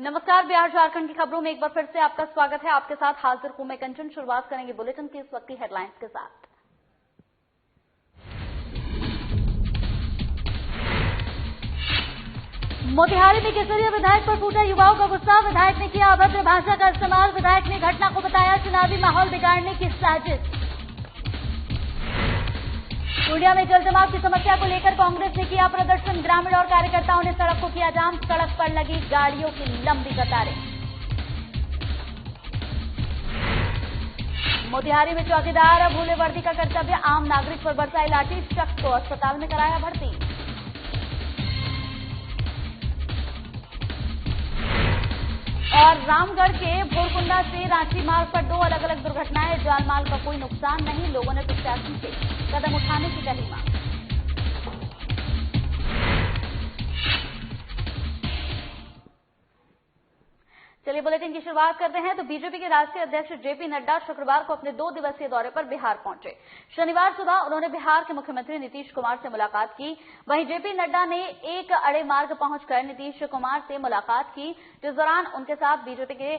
नमस्कार, बिहार झारखंड की खबरों में एक बार फिर से आपका स्वागत है। आपके साथ हाजिर हूं मैं कंचन। शुरुआत करेंगे बुलेटिन की इस वक्त की हेडलाइंस के साथ। मोतिहारी में केसरिया विधायक पर फूटा युवाओं का गुस्सा। विधायक ने किया अभद्र भाषा का इस्तेमाल। विधायक ने घटना को बताया चुनावी माहौल बिगाड़ने की साजिश। पूर्णिया में जल जमाव की समस्या को लेकर कांग्रेस ने किया प्रदर्शन। ग्रामीण और कार्यकर्ताओं ने सड़क को किया जाम। सड़क पर लगी गाड़ियों की लंबी कतारें। मोतिहारी में चौकीदार भूले वर्दी का कर्तव्य। आम नागरिक पर बरसाई लाठी। शख्स को अस्पताल में कराया भर्ती। और रामगढ़ के भोरकुंडा से रांची मार्ग पर दो अलग अलग दुर्घटनाएं। जान-माल का कोई नुकसान नहीं। लोगों ने प्रशासन से कदम उठाने की कही मांग। चलिए बुलेटिन की शुरुआत करते हैं। तो बीजेपी के राष्ट्रीय अध्यक्ष जेपी नड्डा शुक्रवार को अपने 2 दिवसीय दौरे पर बिहार पहुंचे। शनिवार सुबह उन्होंने बिहार के मुख्यमंत्री नीतीश कुमार से मुलाकात की। वहीं जेपी नड्डा ने एक अड़े मार्ग पहुंचकर नीतीश कुमार से मुलाकात की, जिस दौरान उनके साथ बीजेपी के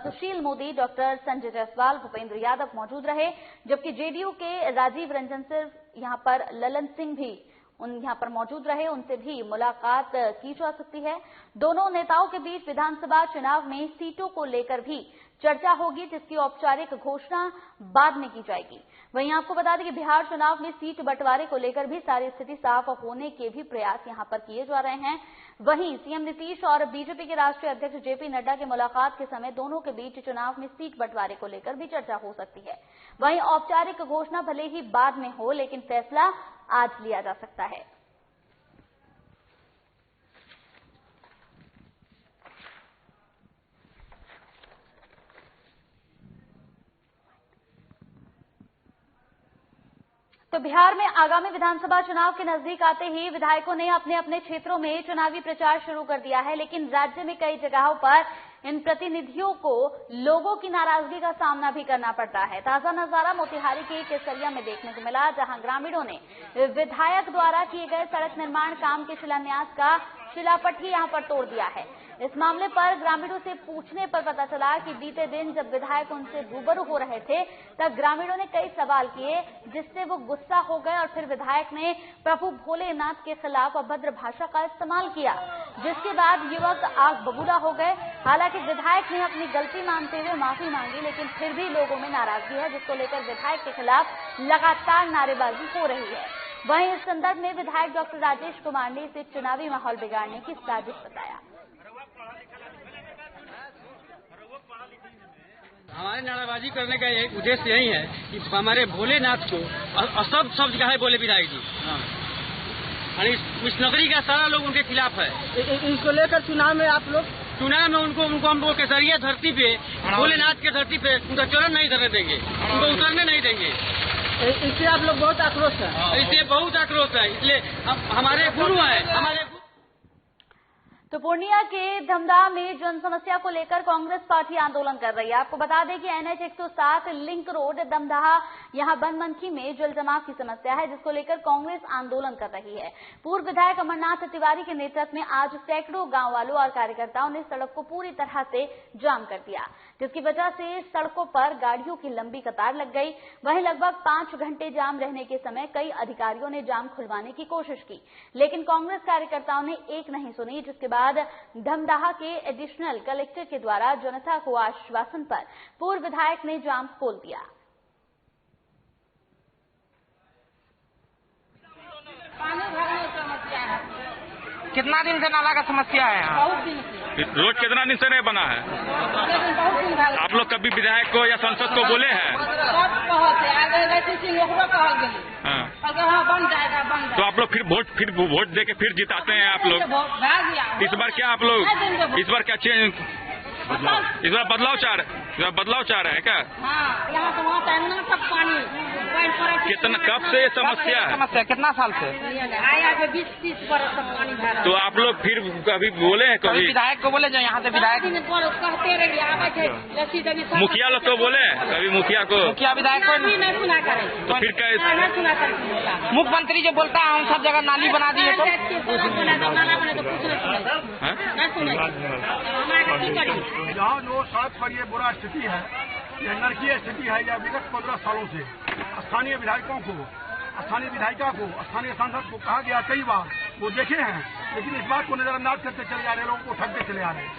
सुशील मोदी, डॉक्टर संजय जायसवाल, भूपेंद्र यादव मौजूद रहे, जबकि जेडीयू के राजीव रंजन सिर्फ यहां पर ललन सिंह भी यहां पर मौजूद रहे। उनसे भी मुलाकात की जा सकती है। दोनों नेताओं के बीच विधानसभा चुनाव में सीटों को लेकर भी चर्चा होगी, जिसकी औपचारिक घोषणा बाद में की जाएगी। वहीं आपको बता दें कि बिहार चुनाव में सीट बंटवारे को लेकर भी सारी स्थिति साफ होने के भी प्रयास यहां पर किए जा रहे हैं। वहीं सीएम नीतीश और बीजेपी के राष्ट्रीय अध्यक्ष जेपी नड्डा की मुलाकात के समय दोनों के बीच चुनाव में सीट बंटवारे को लेकर भी चर्चा हो सकती है। वहीं औपचारिक घोषणा भले ही बाद में हो, लेकिन फैसला आज लिया जा सकता है। तो बिहार में आगामी विधानसभा चुनाव के नजदीक आते ही विधायकों ने अपने अपने क्षेत्रों में चुनावी प्रचार शुरू कर दिया है, लेकिन राज्य में कई जगहों पर इन प्रतिनिधियों को लोगों की नाराजगी का सामना भी करना पड़ता है। ताजा नजारा मोतिहारी के केसरिया में देखने को मिला, जहां ग्रामीणों ने विधायक द्वारा किए गए सड़क निर्माण काम के शिलान्यास का शिलापट ही यहां पर तोड़ दिया है। इस मामले पर ग्रामीणों से पूछने पर पता चला कि बीते दिन जब विधायक उनसे रूबरू हो रहे थे, तब ग्रामीणों ने कई सवाल किए, जिससे वो गुस्सा हो गए और फिर विधायक ने प्रभु भोलेनाथ के खिलाफ अभद्र भाषा का इस्तेमाल किया, जिसके बाद युवक आग बबूला हो गए। हालांकि विधायक ने अपनी गलती मानते हुए माफी मांगी, लेकिन फिर भी लोगों में नाराजगी है, जिसको लेकर विधायक के खिलाफ लगातार नारेबाजी हो रही है। वहीं इस संदर्भ में विधायक डॉक्टर राजेश कुमार ने इसे चुनावी माहौल बिगाड़ने की साजिश बताया। हमारे नाराबाजी करने का एक उद्देश्य यही है कि हमारे भोलेनाथ को असब शब्द कहे बोले विधायक जी। इस नगरी का सारा लोग उनके खिलाफ है। इसको लेकर चुनाव में आप लोग उनको हम लोग केसरिया धरती पे, भोलेनाथ के धरती पे उनका चरण नहीं धरने देंगे, उनको उतरने नहीं देंगे। इससे आप लोग बहुत आक्रोश है। इससे बहुत आक्रोश है। इसलिए हमारे गुरु है। तो पूर्णिया के धमदाह में जन समस्या को लेकर कांग्रेस पार्टी आंदोलन कर रही है। आपको बता दें कि NH 107 लिंक रोड दमदाहा यहां बनमनखी में जल जमाव की समस्या है, जिसको लेकर कांग्रेस आंदोलन कर रही है। पूर्व विधायक अमरनाथ तिवारी के नेतृत्व में आज सैकड़ों गांव वालों और कार्यकर्ताओं ने सड़क को पूरी तरह से जाम कर दिया, जिसकी वजह से सड़कों पर गाड़ियों की लंबी कतार लग गई। वहीं लगभग 5 घंटे जाम रहने के समय कई अधिकारियों ने जाम खुलवाने की कोशिश की, लेकिन कांग्रेस कार्यकर्ताओं ने एक नहीं सुनी, जिसके बाद धमदाहा के एडिशनल कलेक्टर के द्वारा जनता को आश्वासन पर पूर्व विधायक ने जाम खोल दिया। पानी भरने की समस्या है। कितना दिन से नाला का समस्या है यहाँ? बहुत दिन से। रोड कितना दिन से नहीं बना है? बहुत दिन आप लोग कभी विधायक को या सांसद को बोले हैं? हाँ, बन जाएगा। तो आप लोग फिर वोट दे के फिर जिताते हैं आप लोग। इस बार क्या आप लोग इस बार क्या चेंज, इस बार बदलाव चाह रहे हैं क्या? हाँ, यहाँ से वहाँ तक पानी कितना कब से ये समस्या है? समस्या कितना साल से? आया जो 20-30 बरस तक पानी भरा। तो आप लोग फिर कभी बोले हैं? कभी कभी विधायक को बोले जो यहाँ से विधायक कहते रहिए आवे थे लस्सी दबी सब मुखिया लोग को बोले हैं? कभी मुखिया को? मुखिया विधायक को नहीं सुना करे तो फिर कैसे? नहीं सुना करे। मुख्यमंत्री जो बोलता है हम सब जगह नाली बना दिए तो नाला बने तो कुछ नहीं सुने हाँ? नहीं सुने हमारा की करी। यहाँ जो सड़क पर ये बुरा स्थिति है, ये नरकीय स्थिति है, यह विगत 15 सालों से स्थानीय विधायकों को, स्थानीय विधायिका को, स्थानीय सांसद को कहा गया कई बार, वो देखे हैं, लेकिन इस बात को नजरअंदाज करते चले आ रहे, लोगों को ठगते चले आ रहे हैं।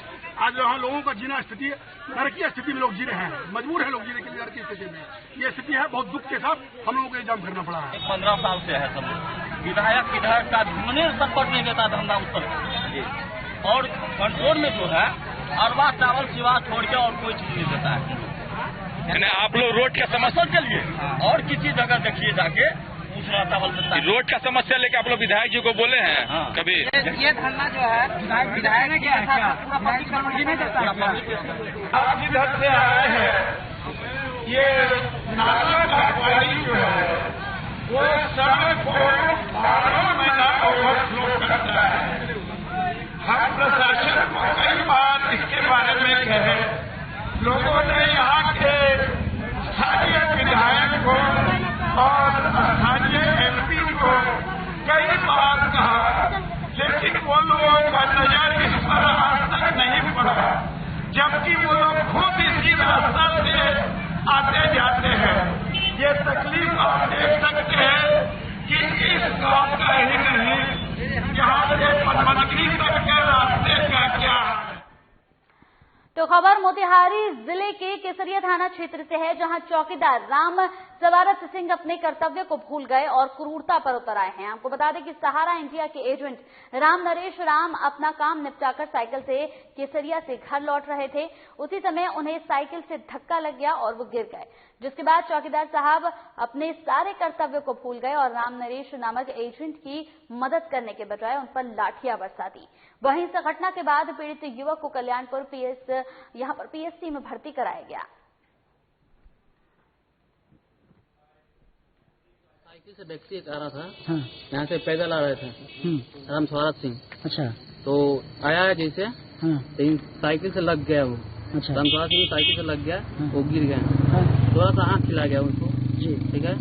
आज यहाँ लोगों का जीना स्थिति नरकीय स्थिति में लोग जी रहे हैं, मजबूर है लोग जीने के लिए नरकीय स्थिति में। ये स्थिति है, बहुत दुख के साथ हम लोगों को इंतजाम करना पड़ा है। 15 साल से है सब विधायक का धुने सपोर्ट नहीं देता धंधा उस पर, और कंट्रोल में जो है अरवा चावल सिवा छोड़ के और कोई चीज नहीं देता है। यानी आप लोग रोड का समस्या के लिए और किसी चीज अगर देखिए जाके दूसरा चावल देता है। रोड का समस्या लेके आप लोग विधायक जी को बोले हैं? हाँ। कभी ये धरना जो है विधायक ने क्या है नहीं देता आप जिधर से आए हैं, ये नाला कार्रवाई जो है वो सड़क को 12 महीना ओवरफ्लो करता है। हम प्रशासन को कई बार इसके बारे में कहे, लोगों ने यहाँ के स्थानीय विधायक को और स्थानीय MP को कई बार कहा, लेकिन वो लोगों का नजर इस पर आज तक नहीं पड़ा, जबकि वो लोग खुद इसी रास्ता से आते जाते हैं। ये तकलीफ आप देख सकते हैं कि इस गांव का ही नहीं, यहाँ से पनमनगी तक के रास्ते का क्या है। तो खबर मोतिहारी जिले के केसरिया थाना क्षेत्र से है, जहां चौकीदार राम सवारत सिंह अपने कर्तव्य को भूल गए और क्रूरता पर उतर आए हैं। आपको बता दें कि सहारा इंडिया के एजेंट राम नरेश राम अपना काम निपटाकर साइकिल से केसरिया से घर लौट रहे थे। उसी समय उन्हें साइकिल से धक्का लग गया और वो गिर गए, जिसके बाद चौकीदार साहब अपने सारे कर्तव्य को भूल गए और राम नरेश नामक एजेंट की मदद करने के बजाय उन पर लाठियां बरसा दी। वहीं इस घटना के बाद पीड़ित युवक को कल्याणपुर यहां पर PSC में भर्ती कराया गया। साइकिल से व्यक्ति आ रहा था, यहाँ से पैदल आ रहे थे, राम सवारत सिंह। अच्छा, तो आया है जैसे, लेकिन साइकिल से लग गया वो। अच्छा, राम सवारत सिंह साइकिल से लग गया, वो गिर गया, थोड़ा सा आँख खिला गया उनको जी, ठीक है।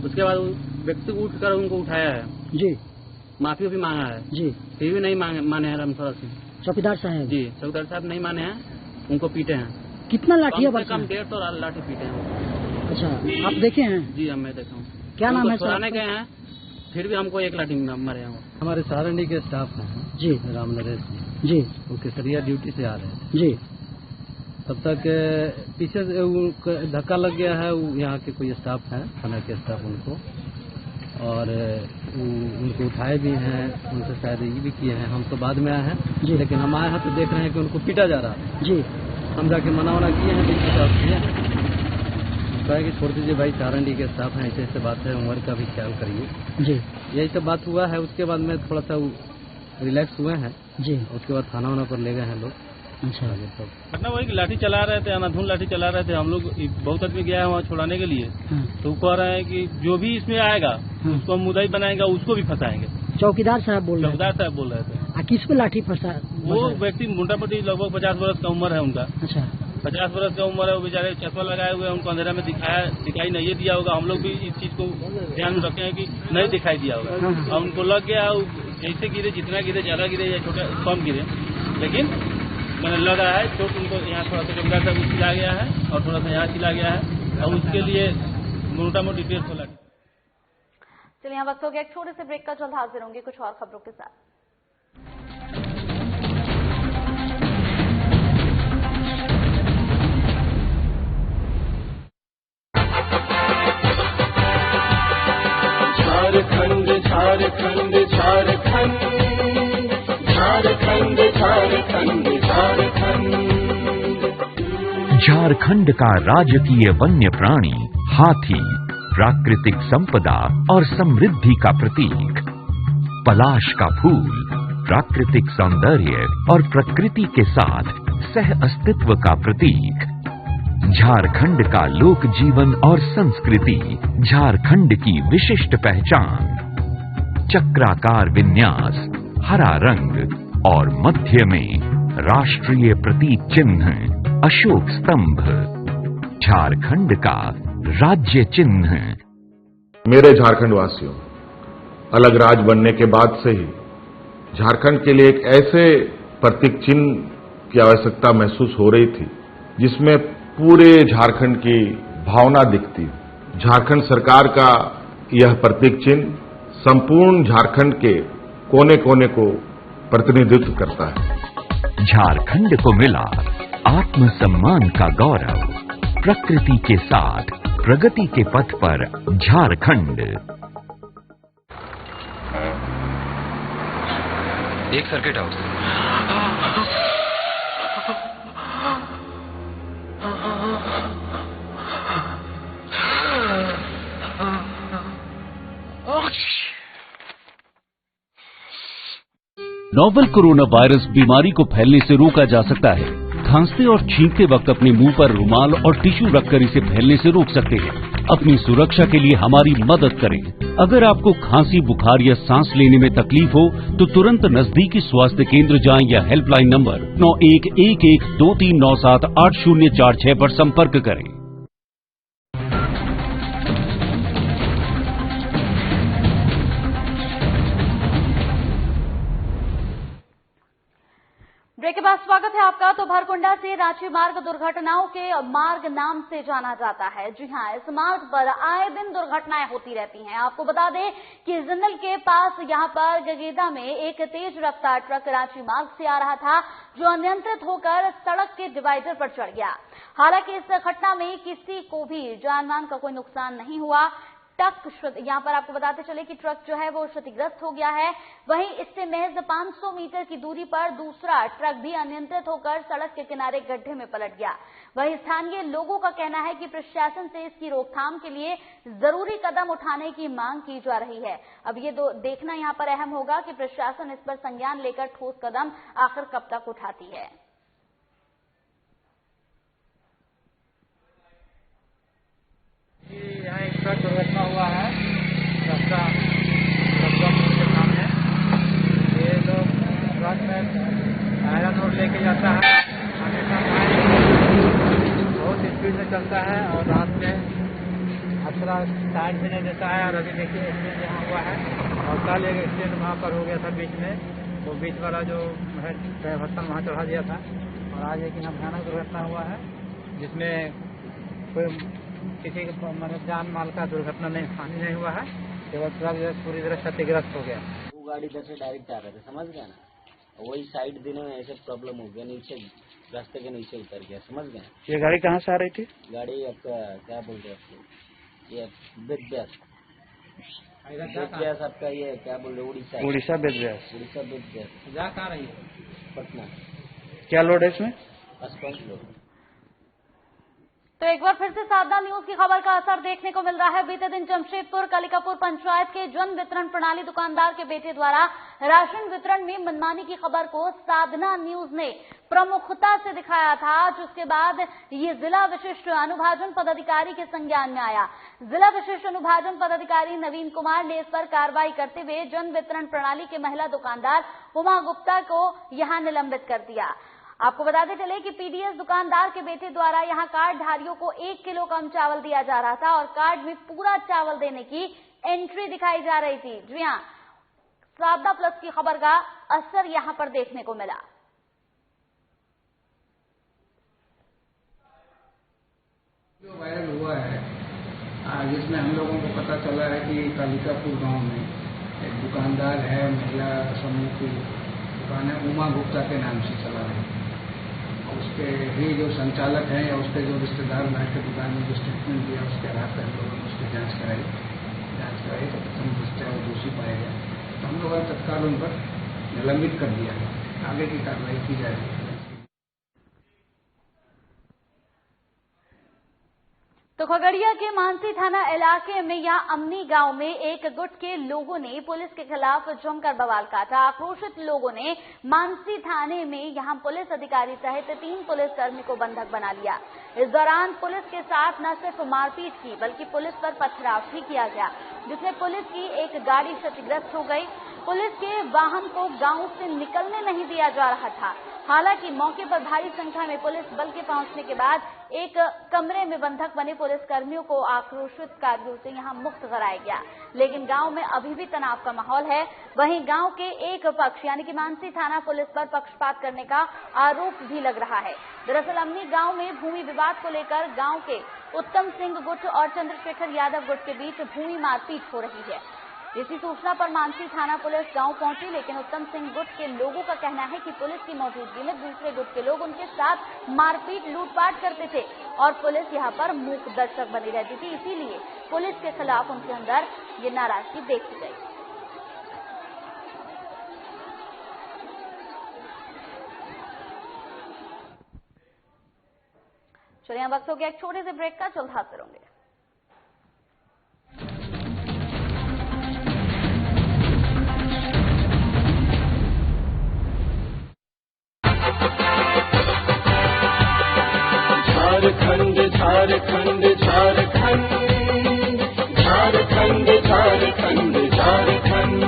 उसके बाद व्यक्ति को उठकर उनको उठाया है जी, माफी भी मांगा है जी, फिर भी नहीं माने हैं राम सवारत सिंह। चौकीदार साहब जी, चौकीदार साहब नहीं माने हैं, उनको पीटे हैं। कितना लाठियां बरसा? कम 150 लाठी पीटे हैं। अच्छा, आप देखे हैं? जी, मैं देखा हूँ। क्या नाम है? छुड़ाने गए हैं, फिर भी हमको एक लाठी मरे हैं। हमारे सहारनपुर के स्टाफ हैं जी, राम नरेश जी, वो केसरिया ड्यूटी से आ रहे हैं जी। तब तक पीछे से धक्का लग गया है, यहाँ के कोई स्टाफ है, थाना के स्टाफ, उनको और उनको उठाए भी हैं, उनसे शायद ये भी किए हैं। हम तो बाद में आए हैं जी, लेकिन हम आए हैं तो देख रहे हैं कि उनको पीटा जा रहा है जी। हम जाके मना किए हैं, लेकिन साफ किए हैं, कहा कि छोड़ दीजिए भाई, सहारनपुर के स्टाफ हैं, ऐसे बात है, उम्र का भी ख्याल करिए जी। यही सब बात हुआ है। उसके बाद में थोड़ा सा रिलैक्स हुए हैं जी। उसके बाद थाना वाना पर ले गए हैं लोग। अच्छा, मतलब वही लाठी चला रहे थे, अनाधुन लाठी चला रहे थे। हम लोग बहुत आदमी गया है वहाँ छुड़ाने के लिए, तो कह रहे हैं कि जो भी इसमें आएगा उसको हम मुद्दाई बनाएंगे, उसको भी फंसाएंगे। चौकीदार साहब बोल रहे थे। किस पे लाठी फंसा? वो व्यक्ति मोटामोटी लगभग 50 वर्ष का उम्र है उनका। अच्छा, 50 वर्ष का उम्र है। वो बेचारे चश्मा लगाए हुए हैं, उनको अंधेरा में दिखाई नहीं दिया होगा। हम लोग भी इस चीज को ध्यान में रखे हैं कि नहीं दिखाई दिया होगा, और उनको लग गया। जैसे गिरे, जितना गिरे, ज्यादा गिरे या छोटा कम गिरे, लेकिन मैंने लगा है चोट उनको यहाँ थोड़ा सा गंगा से चिला गया है और थोड़ा सा यहाँ चिला गया है, और उसके लिए मोटा मोटी 150 लाठी। चलिए, यहाँ वक्त हो गया एक छोटे से ब्रेक का, जल्द हाजिर होंगे कुछ और खबरों के साथ। झारखंड झारखंड झारखंड झारखंड झारखंड झारखंड झारखंड का राजकीय वन्य प्राणी हाथी प्राकृतिक संपदा और समृद्धि का प्रतीक, पलाश का फूल प्राकृतिक सौंदर्य और प्रकृति के साथ सह अस्तित्व का प्रतीक, झारखंड का लोक जीवन और संस्कृति, झारखंड की विशिष्ट पहचान। चक्राकार विन्यास, हरा रंग और मध्य में राष्ट्रीय प्रतीक चिन्ह अशोक स्तंभ, झारखंड का राज्य चिन्ह। मेरे झारखंड वासियों, अलग राज्य बनने के बाद से ही झारखंड के लिए एक ऐसे प्रतीक चिन्ह की आवश्यकता महसूस हो रही थी जिसमें पूरे झारखंड की भावना दिखती। झारखंड सरकार का यह प्रतीक चिन्ह संपूर्ण झारखंड के कोने कोने को प्रतिनिधित्व करता है। झारखंड को मिला आत्मसम्मान का गौरव, प्रकृति के साथ प्रगति के पथ पर झारखंड। एक circuit house. Novel corona virus बीमारी को फैलने से रोका जा सकता है। खांसते और छींकते वक्त अपने मुंह पर रुमाल और टिश्यू रखकर इसे फैलने से रोक सकते हैं। अपनी सुरक्षा के लिए हमारी मदद करें। अगर आपको खांसी, बुखार या सांस लेने में तकलीफ हो तो तुरंत नजदीकी स्वास्थ्य केंद्र जाएं या हेल्पलाइन नंबर 911123978046 पर संपर्क करें। ब्रेक के बाद स्वागत है आपका। तो भरकुंडा से रांची मार्ग दुर्घटनाओं के मार्ग नाम से जाना जाता है। जी हां, इस मार्ग पर आए दिन दुर्घटनाएं होती रहती हैं। आपको बता दें कि जिंदल के पास यहां पर गगेदा में एक तेज रफ्तार ट्रक रांची मार्ग से आ रहा था जो अनियंत्रित होकर सड़क के डिवाइडर पर चढ़ गया। हालांकि इस घटना में किसी को भी जानमाल का कोई नुकसान नहीं हुआ। यहां पर आपको बताते चले कि ट्रक जो है वो क्षतिग्रस्त हो गया है। वहीं इससे महज 500 मीटर की दूरी पर दूसरा ट्रक भी अनियंत्रित होकर सड़क के किनारे गड्ढे में पलट गया। वहीं स्थानीय लोगों का कहना है कि प्रशासन से इसकी रोकथाम के लिए जरूरी कदम उठाने की मांग की जा रही है। अब ये देखना यहां पर अहम होगा कि प्रशासन इस पर संज्ञान लेकर ठोस कदम आखिर कब तक उठाती है। यहाँ एक ट्रक दुर्घटना हुआ है रास्ता के सामने। ये लोग ट्रक में आयरन रोड लेके जाता है, बहुत स्पीड में चलता है और रात में अथरा साइड भी नहीं देता है। और अभी देखिए एक्सीडेंट यहाँ हुआ है और कल एक एक्सीडेंट वहाँ पर हो गया था बीच में, तो बीच वाला जो है ड्राइवर वहाँ चढ़ा दिया था। और आज एक यहाँ भयानक दुर्घटना हुआ है जिसमें कोई किसी मतलब जान माल का दुर्घटना नहीं, हानि नहीं हुआ है, केवल ट्रक पूरी तरह क्षतिग्रस्त हो गया। वो गाड़ी इधर से डायरेक्ट आ रहे थे, समझ गया ना, वही साइड देने में ऐसे प्रॉब्लम हो गया, नीचे रास्ते के नीचे उतर गया, समझ गए। ये गाड़ी कहाँ से आ रही थी? गाड़ी आपका क्या बोलते हैं, ये बेदब्यास आपका, ये क्या बोल रहे, उड़ीसा बेदब्यास। जा कहाँ रही है? पटना। क्या लोड है इसमें? 55 लोड। तो एक बार फिर से साधना न्यूज की खबर का असर देखने को मिल रहा है। बीते दिन जमशेदपुर कलिकापुर पंचायत के जन वितरण प्रणाली दुकानदार के बेटे द्वारा राशन वितरण में मनमानी की खबर को साधना न्यूज ने प्रमुखता से दिखाया था, जिसके बाद ये जिला विशिष्ट अनुभाजन पदाधिकारी के संज्ञान में आया। जिला विशिष्ट अनुभाजन पदाधिकारी नवीन कुमार ने इस पर कार्रवाई करते हुए जन वितरण प्रणाली के महिला दुकानदार उमा गुप्ता को यहां निलंबित कर दिया। आपको बताते चले कि पीडीएस दुकानदार के बेटे द्वारा यहां कार्डधारियों को 1 किलो कम चावल दिया जा रहा था और कार्ड में पूरा चावल देने की एंट्री दिखाई जा रही थी। जी हां, साधना प्लस की खबर का असर यहां पर देखने को मिला। जो वायरल हुआ है जिसमें हम लोगों को पता चला है कि कालिकापुर गांव में एक दुकानदार है, महिला समूह की दुकान है, उमा गुप्ता के नाम से चला रही है। उसके ही जो संचालक हैं या उसके जो रिश्तेदार बैठ के दुकान में जो स्टेटमेंट दिया उसके आधार पर हम लोगों ने उसकी जांच कराई तो प्रथम दृष्टया वो दोषी पाया गया। तो हम लोगों ने तत्काल उन पर निलंबित कर दिया है, आगे की कार्रवाई की जाएगी। तो खगड़िया के मानसी थाना इलाके में यहां अमनी गांव में एक गुट के लोगों ने पुलिस के खिलाफ जमकर बवाल काटा। आक्रोशित लोगों ने मानसी थाने में यहां पुलिस अधिकारी सहित 3 पुलिसकर्मी को बंधक बना लिया। इस दौरान पुलिस के साथ न सिर्फ मारपीट की बल्कि पुलिस पर पथराव भी किया गया, जिसमें पुलिस की एक गाड़ी क्षतिग्रस्त हो गई। पुलिस के वाहन को गांव से निकलने नहीं दिया जा रहा था। हालांकि मौके पर भारी संख्या में पुलिस बल के पहुंचने के बाद एक कमरे में बंधक बने पुलिसकर्मियों को आक्रोशित कार्यों से यहां मुक्त कराया गया, लेकिन गांव में अभी भी तनाव का माहौल है। वहीं गांव के एक पक्ष यानी कि मानसी थाना पुलिस पर पक्षपात करने का आरोप भी लग रहा है। दरअसल अमनी गांव में भूमि विवाद को लेकर गांव के उत्तम सिंह गुट और चंद्रशेखर यादव गुट के बीच भूमि मारपीट हो रही है। इसी सूचना पर मानसी थाना पुलिस गांव पहुंची, लेकिन उत्तम सिंह गुट के लोगों का कहना है कि पुलिस की मौजूदगी में दूसरे गुट के लोग उनके साथ मारपीट लूटपाट करते थे और पुलिस यहां पर मूक दर्शक बनी रहती थी। इसीलिए पुलिस के खिलाफ उनके अंदर ये नाराजगी देखी गई। चलिए वक्त हो गया एक छोटे से ब्रेक का, जल्द हाजिर होंगे। झारखंड झारखंड झारखंड झारखंड झारखंड झारखंड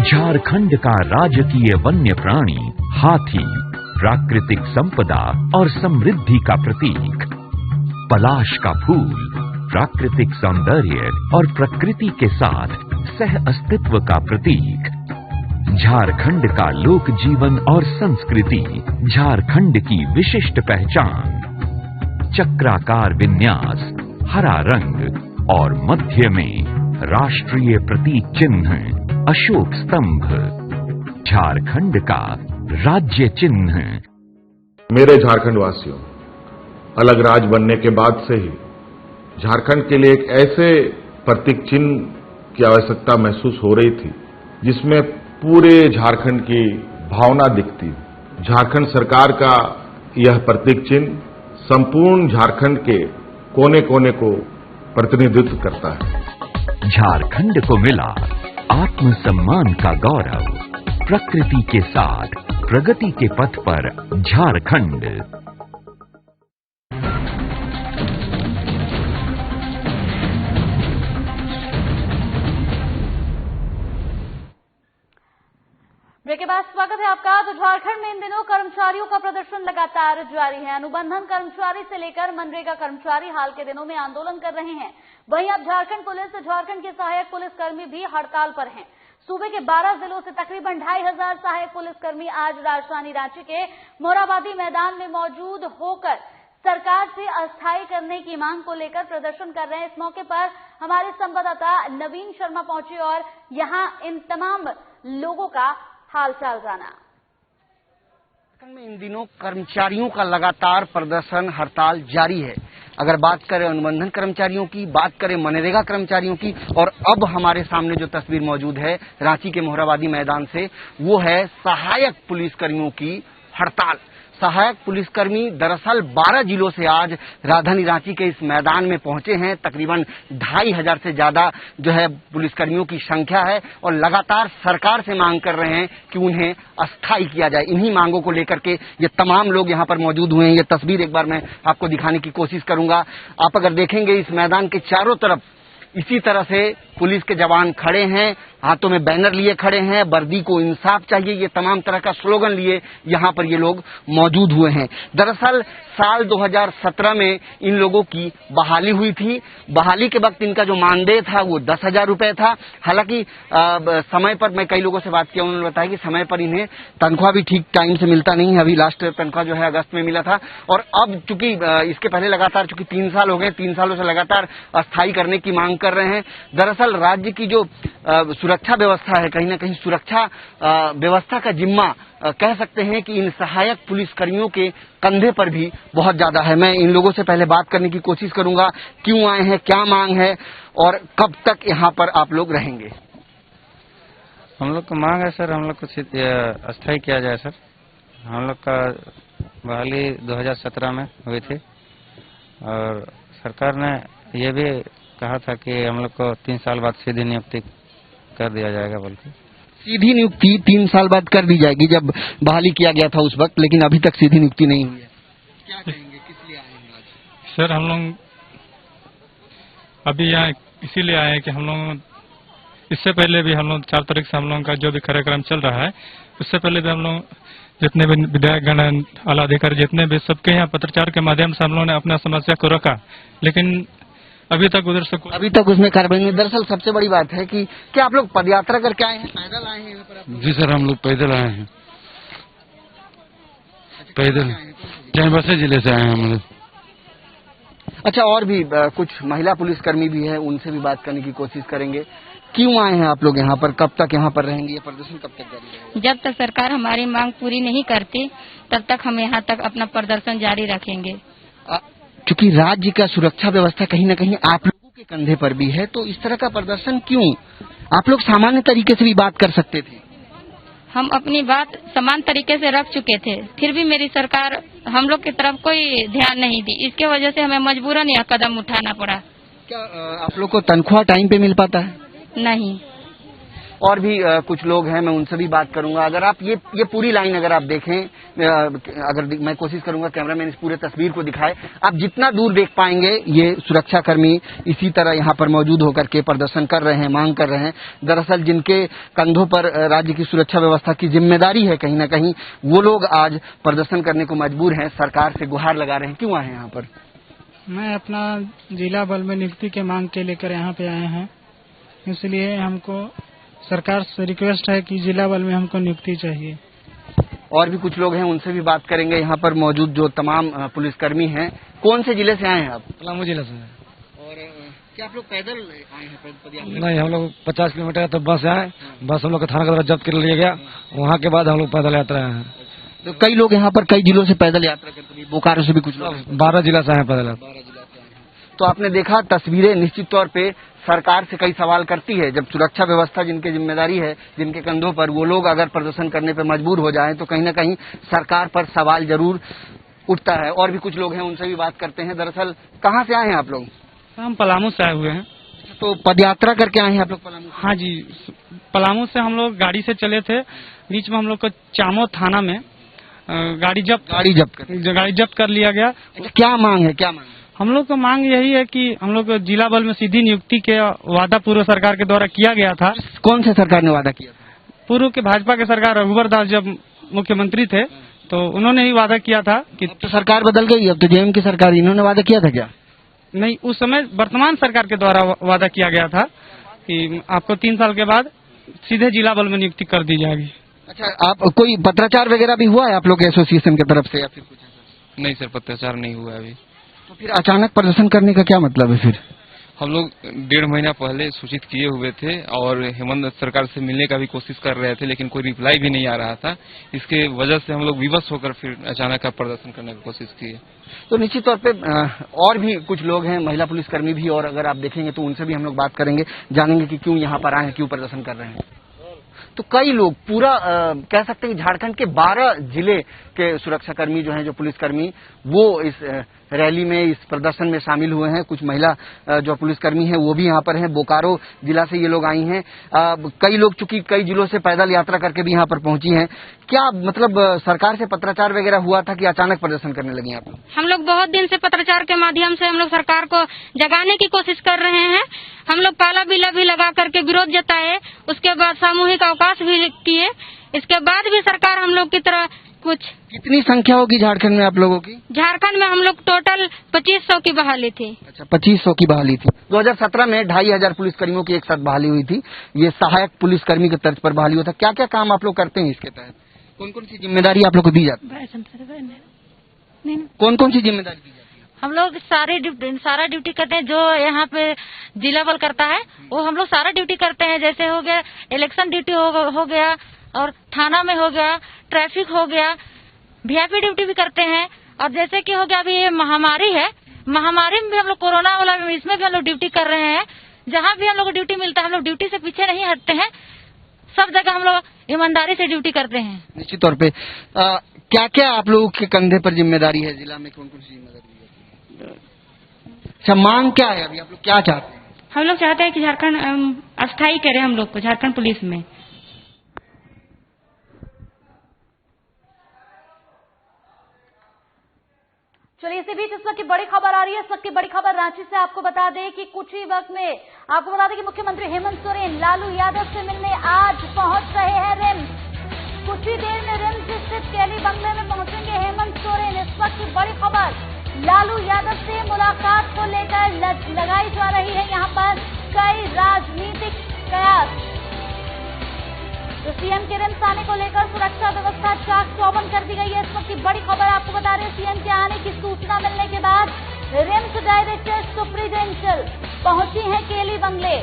झारखंड का राजकीय वन्य प्राणी हाथी प्राकृतिक संपदा और समृद्धि का प्रतीक, पलाश का फूल प्राकृतिक सौंदर्य और प्रकृति के साथ सह अस्तित्व का प्रतीक, झारखंड का लोक जीवन और संस्कृति, झारखंड की विशिष्ट पहचान, चक्राकार विन्यास, हरा रंग और मध्य में राष्ट्रीय प्रतीक चिन्ह अशोक स्तंभ, झारखंड का राज्य चिन्ह। मेरे झारखंड वासियों, अलग राज्य बनने के बाद से ही झारखंड के लिए एक ऐसे प्रतीक चिन्ह की आवश्यकता महसूस हो रही थी जिसमें पूरे झारखंड की भावना दिखती। झारखंड सरकार का यह प्रतीक चिन्ह संपूर्ण झारखंड के कोने कोने को प्रतिनिधित्व करता है। झारखंड को मिला आत्मसम्मान का गौरव, प्रकृति के साथ प्रगति के पथ पर झारखंड। ब्रेक के बाद स्वागत है आपका। तो झारखंड में इन दिनों कर्मचारियों का प्रदर्शन लगातार जारी है। अनुबंधन कर्मचारी से लेकर मनरेगा कर्मचारी हाल के दिनों में आंदोलन कर रहे हैं। वहीं अब झारखंड पुलिस, झारखंड के सहायक पुलिसकर्मी भी हड़ताल पर हैं। सूबे के 12 जिलों से तकरीबन 2500 सहायक पुलिसकर्मी आज राजधानी रांची के मोरहाबादी मैदान में मौजूद होकर सरकार से अस्थायी करने की मांग को लेकर प्रदर्शन कर रहे हैं। इस मौके पर हमारे संवाददाता नवीन शर्मा पहुंचे और यहां इन तमाम लोगों का हालचाल जाना। में इन दिनों कर्मचारियों का लगातार प्रदर्शन हड़ताल जारी है। अगर बात करें अनुबंधन कर्मचारियों की, बात करें मनरेगा कर्मचारियों की, और अब हमारे सामने जो तस्वीर मौजूद है रांची के मोरहाबादी मैदान से, वो है सहायक पुलिसकर्मियों की हड़ताल। सहायक पुलिसकर्मी दरअसल 12 जिलों से आज राजधानी रांची के इस मैदान में पहुंचे हैं। तकरीबन 2500 से ज्यादा जो है पुलिसकर्मियों की संख्या है और लगातार सरकार से मांग कर रहे हैं कि उन्हें अस्थायी किया जाए। इन्हीं मांगों को लेकर के ये तमाम लोग यहाँ पर मौजूद हुए हैं। ये तस्वीर एक बार मैं आपको दिखाने की कोशिश करूंगा। आप अगर देखेंगे इस मैदान के चारों तरफ इसी तरह से पुलिस के जवान खड़े हैं, हाथों में बैनर लिए खड़े हैं, वर्दी को इंसाफ चाहिए, ये तमाम तरह का स्लोगन लिए यहाँ पर ये लोग मौजूद हुए हैं। दरअसल साल 2017 में इन लोगों की बहाली हुई थी। बहाली के वक्त इनका जो मानदेय था वो 10,000 रुपए था। हालांकि समय पर मैं कई लोगों से बात किया, उन्होंने बताया कि समय पर इन्हें तनख्वाह भी ठीक टाइम से मिलता नहीं है। अभी लास्ट तनख्वाह जो है अगस्त में मिला था और अब चूंकि इसके पहले लगातार चूंकि 3 साल हो गए, 3 सालों से लगातार अस्थायी करने की मांग कर रहे हैं। दरअसल राज्य की जो सुरक्षा व्यवस्था है, कहीं ना कहीं सुरक्षा व्यवस्था का जिम्मा कह सकते हैं कि इन सहायक पुलिसकर्मियों के कंधे पर भी बहुत ज्यादा है। मैं इन लोगों से पहले बात करने की कोशिश करूंगा, क्यों आए हैं, क्या मांग है और कब तक यहाँ पर आप लोग रहेंगे। हम लोग का मांग है सर, हम लोग को अस्थायी किया जाए सर। हम लोग का बहाली 2017 में हुई थी और सरकार ने ये भी कहा था कि हम लोग को 3 साल बाद सीधी नियुक्ति कर दिया जाएगा बल्कि सीधी नियुक्ति 3 साल बाद कर दी जाएगी, जब बहाली किया गया था उस वक्त, लेकिन अभी तक सीधी नियुक्ति नहीं हुई है। क्या कहेंगे, किस लिए आए हैं आज? सर हम लोग अभी यहाँ इसीलिए आए हैं कि हम लोग इससे पहले भी हम लोग 4 तारीख से हम लोगों का जो भी कार्यक्रम चल रहा है, उससे पहले भी हम लोग जितने भी विधायकगण, आला अधिकारी जितने भी सबके यहाँ पत्रचार के माध्यम से हम लोगों ने अपना समस्या को रखा, लेकिन अभी तक उधर से अभी तक उसमें कार्रवाई नहीं। दरअसल सबसे बड़ी बात है कि क्या आप लोग पदयात्रा करके आए हैं, पैदल आए हैं यहाँ पर आप लोग? जी सर, हम लोग पैदल आए हैं, पैदल चाईबासा जिले से आए हैं हम लोग। अच्छा, और भी कुछ महिला पुलिसकर्मी भी है, उनसे भी बात करने की कोशिश करेंगे। क्यों आए हैं आप लोग यहाँ पर, कब तक यहाँ पर रहेंगे, ये प्रदर्शन कब तक जारी रहेगा? जब तक सरकार हमारी मांग पूरी नहीं करती तब तक हम यहाँ तक अपना प्रदर्शन जारी रखेंगे। क्योंकि राज्य का सुरक्षा व्यवस्था कहीं न कहीं आप लोगों के कंधे पर भी है, तो इस तरह का प्रदर्शन क्यों? आप लोग सामान्य तरीके से भी बात कर सकते थे। हम अपनी बात समान तरीके से रख चुके थे, फिर भी मेरी सरकार हम लोग की तरफ कोई ध्यान नहीं दी। इसके वजह से हमें मजबूरन यह कदम उठाना पड़ा। क्या आप लोग को तनख्वाह टाइम पे मिल पाता है? नहीं। और भी कुछ लोग हैं, मैं उनसे भी बात करूंगा। अगर आप ये पूरी लाइन अगर आप देखें, अगर मैं कोशिश करूंगा कैमरामैन इस पूरे तस्वीर को दिखाए, आप जितना दूर देख पाएंगे ये सुरक्षाकर्मी इसी तरह यहाँ पर मौजूद होकर के प्रदर्शन कर रहे हैं, मांग कर रहे हैं। दरअसल जिनके कंधों पर राज्य की सुरक्षा व्यवस्था की जिम्मेदारी है, कहीं न कहीं वो लोग आज प्रदर्शन करने को मजबूर हैं, सरकार से गुहार लगा रहे हैं। क्यों आए हैं यहाँ पर? मैं अपना जिला बल में नियुक्ति के मांग के लेकर यहाँ पे आए हैं, इसलिए हमको सरकार से रिक्वेस्ट है कि जिला बल में हमको नियुक्ति चाहिए। और भी कुछ लोग हैं, उनसे भी बात करेंगे। यहाँ पर मौजूद जो तमाम पुलिसकर्मी हैं, कौन से जिले से आए हैं आप? पलामू जिले से। और क्या आप लोग पैदल आए हैं? नहीं, हम लोग 50 किलोमीटर तो बस आए, बस हम लोग का थाना का जब्त कर लिया गया, वहाँ के बाद हम लोग पैदल यात्रा आए हैं। तो कई लोग यहाँ पर कई जिलों से पैदल यात्रा करते हैं, बोकारो से भी कुछ लोग 12 जिला से आए पैदल। तो आपने देखा तस्वीरें निश्चित तौर पे सरकार से कई सवाल करती है। जब सुरक्षा व्यवस्था जिनकी जिम्मेदारी है, जिनके कंधों पर, वो लोग अगर प्रदर्शन करने पे मजबूर हो जाएं तो कहीं न कहीं सरकार पर सवाल जरूर उठता है। और भी कुछ लोग हैं, उनसे भी बात करते हैं। दरअसल कहाँ से आए हैं आप लोग? हम पलामू से आए हुए हैं। तो पदयात्रा करके आए हैं आप लोग पलामू? हाँ जी, पलामू से हम लोग गाड़ी से चले थे, बीच में हम लोग को चामो थाना में गाड़ी जब्त कर लिया गया। क्या मांग है, क्या मांग? हम लोग का मांग यही है कि हम लोग जिला बल में सीधी नियुक्ति के वादा पूर्व सरकार के द्वारा किया गया था। कौन से सरकार ने वादा किया था? पूर्व के भाजपा के सरकार रघुवर दास जब मुख्यमंत्री थे तो उन्होंने ही वादा किया था कि तो सरकार बदल गई, अब तो जेएम की सरकार, इन्होंने वादा किया था क्या? नहीं, उस समय वर्तमान सरकार के द्वारा वादा किया गया था कि आपको 3 साल के बाद सीधे जिला बल में नियुक्ति कर दी जाएगी। अच्छा, आप कोई पत्राचार वगैरह भी हुआ है आप लोग के एसोसिएशन की तरफ से या फिर कुछ? नहीं सर, पत्राचार नहीं हुआ अभी। तो फिर अचानक प्रदर्शन करने का क्या मतलब है? फिर हम लोग 1.5 महीना पहले सूचित किए हुए थे और हेमंत सरकार से मिलने का भी कोशिश कर रहे थे, लेकिन कोई रिप्लाई भी नहीं आ रहा था। इसके वजह से हम लोग विवश होकर फिर अचानक का प्रदर्शन करने की कोशिश किए। तो निश्चित तौर पे और भी कुछ लोग हैं, महिला पुलिसकर्मी भी, और अगर आप देखेंगे तो उनसे भी हम लोग बात करेंगे, जानेंगे कि क्यों यहाँ पर आए हैं, क्यों प्रदर्शन कर रहे हैं। तो कई लोग पूरा कह सकते हैं कि झारखंड के 12 जिले के सुरक्षाकर्मी जो हैं, जो पुलिसकर्मी, वो इस रैली में, इस प्रदर्शन में शामिल हुए हैं। कुछ महिला जो पुलिसकर्मी हैं वो भी यहाँ पर हैं। बोकारो जिला से ये लोग आई हैं। कई लोग चूंकि कई जिलों से पैदल यात्रा करके भी यहाँ पर पहुंची हैं। क्या मतलब सरकार से पत्राचार वगैरह हुआ था कि अचानक प्रदर्शन करने लगे आप? हम लोग बहुत दिन से पत्राचार के माध्यम से हम लोग सरकार को जगाने की कोशिश कर रहे हैं। हम लोग काला बिल्ला भी लगा करके विरोध जताए, उसके बाद सामूहिक अवकाश भी किए। इसके बाद भी सरकार हम लोग की तरह कुछ। कितनी संख्या होगी झारखंड में आप लोगों की? झारखंड में हम लोग टोटल 2500 की बहाली थी। अच्छा, 2500 की बहाली थी। 2017 में 2500 पुलिसकर्मियों की एक साथ बहाली हुई थी। ये सहायक पुलिसकर्मी के तर्ज पर बहाली हुआ था। क्या क्या काम आप लोग करते हैं इसके तहत? कौन कौन सी जिम्मेदारी आप लोग को दी जाती है? कौन कौन सी जिम्मेदारी दी जाती है? हम लोग सारा ड्यूटी करते हैं। जो यहाँ पे जिला बल करता है वो हम लोग सारा ड्यूटी करते हैं। जैसे हो गया इलेक्शन ड्यूटी हो गया, और थाना में हो गया, ट्रैफिक हो गया, वीआईपी ड्यूटी भी करते हैं। और जैसे कि हो गया अभी ये महामारी है, महामारी में भी हम लोग कोरोना वाला इसमें भी हम लोग ड्यूटी कर रहे हैं। जहाँ भी हम लोग को ड्यूटी मिलता है हम लोग ड्यूटी से पीछे नहीं हटते हैं। सब जगह हम लोग ईमानदारी से ड्यूटी करते हैं। निश्चित तौर पे क्या क्या आप लोगों के कंधे पर जिम्मेदारी है? जिला में कौन कौन सी जिम्मेदारी है? अच्छा, मांग क्या है अभी, आप लोग क्या चाहते हैं? हम लोग चाहते हैं कि झारखंड अस्थायी करे हम लोग को झारखंड पुलिस में। चलिए, इसी बीच इस वक्त की बड़ी खबर आ रही है। इस वक्त की बड़ी खबर रांची से आपको बता दें कि कुछ ही वक्त में आपको बता दें कि मुख्यमंत्री हेमंत सोरेन लालू यादव से मिलने आज पहुंच रहे हैं रिम्स। कुछ ही देर में रिम्स स्थित केली बंगले में पहुंचेंगे हेमंत सोरेन। इस वक्त की बड़ी खबर, लालू यादव से मुलाकात को लेकर लगाई जा रही है यहाँ पर कई राजनीतिक कयास। तो सीएम के रिम्स आने को लेकर सुरक्षा व्यवस्था चाक चौबंद कर दी गई है। इस वक्त की बड़ी खबर आपको बता रहे हैं, सीएम के आने की सूचना मिलने के बाद रिम्स डायरेक्टर सुप्रीडेंशियल पहुंची हैं केली बंगले।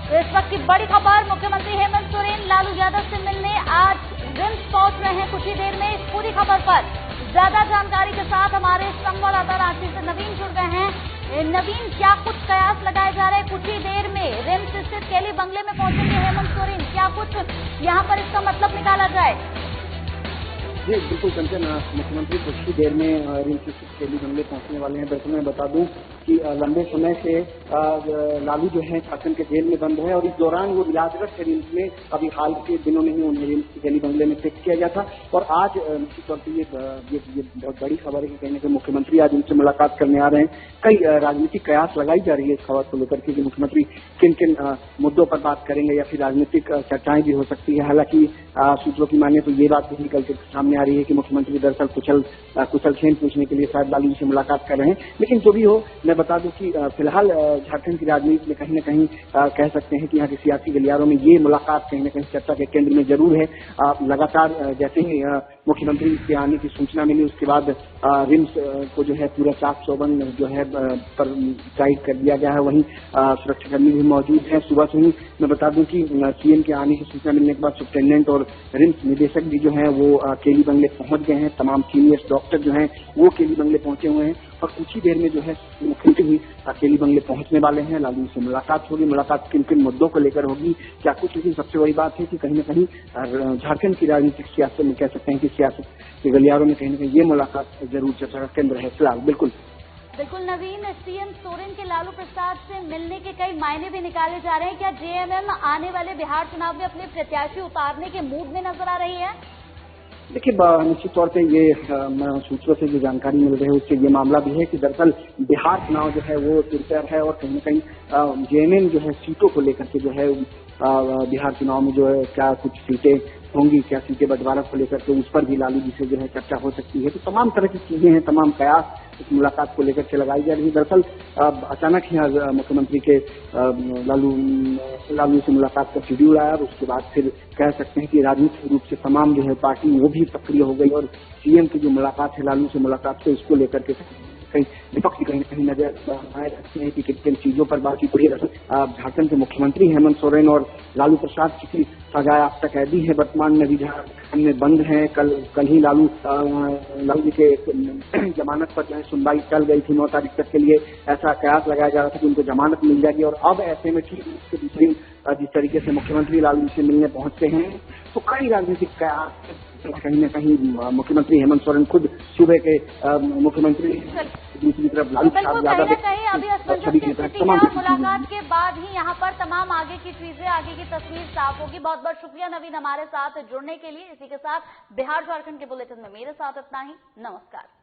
तो इस वक्त की बड़ी खबर, मुख्यमंत्री हेमंत सोरेन लालू यादव से मिलने आज रिम्स पहुंच रहे हैं कुछ ही देर में। इस पूरी खबर पर ज्यादा जानकारी के साथ हमारे संवाददाता रांची से नवीन जुड़ गए हैं। नवीन, क्या कुछ कयास लगाए जा रहे हैं? कुछ ही देर में रिम्स स्थित केली बंगले में पहुंचेंगे हेमंत सोरेन, क्या कुछ यहाँ पर इसका मतलब निकाला जाए? जी बिल्कुल कंचन, मुख्यमंत्री कुछ ही देर में रिम्स स्थित केली बंगले पहुंचने वाले हैं। दरअसल मैं बता दूं कि लंबे समय से लालू जो है झारखंड के जेल में बंद है और इस दौरान वो इलाजरत थे रिम्स में। अभी हाल के दिनों में ही उन्हें रिम्स के केली बंगले में शिफ्ट किया गया था और आज निश्चित तौर पर ये बहुत बड़ी खबर है कि कहीं ना कहीं मुख्यमंत्री आज उनसे मुलाकात करने आ रहे हैं। कई राजनीतिक कयास लगाई जा रही है इस खबर को लेकर के कि मुख्यमंत्री किन किन मुद्दों पर बात करेंगे या फिर राजनीतिक चर्चाएं भी हो सकती है। हालांकि सूत्रों की माने तो ये बात भी निकल के सामने आ रही है कि मुख्यमंत्री दरअसल कुशलक्षेम पूछने के लिए शायद लालू जी से मुलाकात कर रहे हैं। लेकिन जो भी हो, मैं बता दूं कि फिलहाल झारखंड की राजनीति में कहीं न कहीं कह सकते हैं कि यहाँ के सियासी गलियारों में ये मुलाकात कहीं न कहीं चर्चा के केंद्र में जरूर है। लगातार जैसे ही मुख्यमंत्री के आने की सूचना मिली उसके बाद रिम्स को जो है पूरा चाक चौबंद जो है पर टाइट कर दिया गया है। वहीं सुरक्षाकर्मी भी मौजूद हैं। सुबह से ही मैं बता दूं कि सीएम के आने की सूचना मिलने के बाद सुप्रिटेंडेंट और रिम्स निदेशक भी जो है वो केली बंगले पहुंच गए हैं। तमाम सीनियर डॉक्टर जो हैं वो केली बंगले पहुंचे हुए हैं और कुछ ही देर में जो है मुख्यमंत्री भी केली बंगले पहुंचने वाले हैं। लालू से मुलाकात होगी। मुलाकात किन किन मुद्दों को लेकर होगी क्या कुछ, लेकिन सबसे बड़ी बात है कि कहीं न कहीं झारखंड की राजनीतिक सियासत में कह सकते हैं कि सियासत के गलियारों में कहीं न कहीं ये मुलाकात जरूर चर्चा का केंद्र है फिलहाल। बिल्कुल नवीन, सीएम सोरेन के लालू प्रसाद से मिलने के कई मायने भी निकाले जा रहे हैं। क्या जेएमएम आने वाले बिहार चुनाव में अपने प्रत्याशी उतारने के मूड में नजर आ रही है? देखिए, निश्चित तौर पे ये सूत्रों से जो जानकारी मिल रही है उससे ये मामला भी है कि दरअसल बिहार चुनाव जो है वो सिरसर है और कहीं न कहीं जेएमएम जो है सीटों को लेकर के जो है बिहार चुनाव में जो है क्या कुछ सीटें होंगी, क्या सीटें बंटवारा को लेकर के उस पर भी लालू जी से जो है चर्चा हो सकती है। तो तमाम तरह की चीजें हैं, तमाम कयास इस मुलाकात को लेकर के लगाई जा रही है। दरअसल अचानक ही मुख्यमंत्री के लालू से मुलाकात का शेड्यूल आया और उसके बाद फिर कह सकते हैं कि राजनीतिक रूप से तमाम जो है पार्टी वो भी सक्रिय हो गई और सीएम की जो मुलाकात है लालू से मुलाकात से उसको लेकर के कहीं विपक्ष कहीं न कहीं नजर बनाए रखते हैं कि किन किन चीजों पर बातचीत हुई। झारखंड के मुख्यमंत्री हेमंत सोरेन और लालू प्रसाद की सजायाफ्ता कैदी है, वर्तमान में भी झारखंड में बंद हैं। कल ही लालू जी के जमानत पर जो है सुनवाई चल गई थी 9 तारीख तक के लिए। ऐसा कयास लगाया जा रहा था कि उनको जमानत मिल जाएगी और अब ऐसे में ठीक उसके दूसरी जिस तरीके से मुख्यमंत्री लालू जी से मिलने पहुंचते हैं तो कई राजनीतिक कयास कहीं न कहीं मुख्यमंत्री हेमंत सोरेन खुद सूबे के मुख्यमंत्री, दूसरी तरफ लालू प्रसाद यादव मुलाकात के बाद ही यहाँ पर तमाम आगे की चीजें, आगे की तस्वीर साफ होगी। बहुत बहुत शुक्रिया नवीन हमारे साथ जुड़ने के लिए। इसी के साथ बिहार झारखंड के बुलेटिन में मेरे साथ इतना ही। नमस्कार।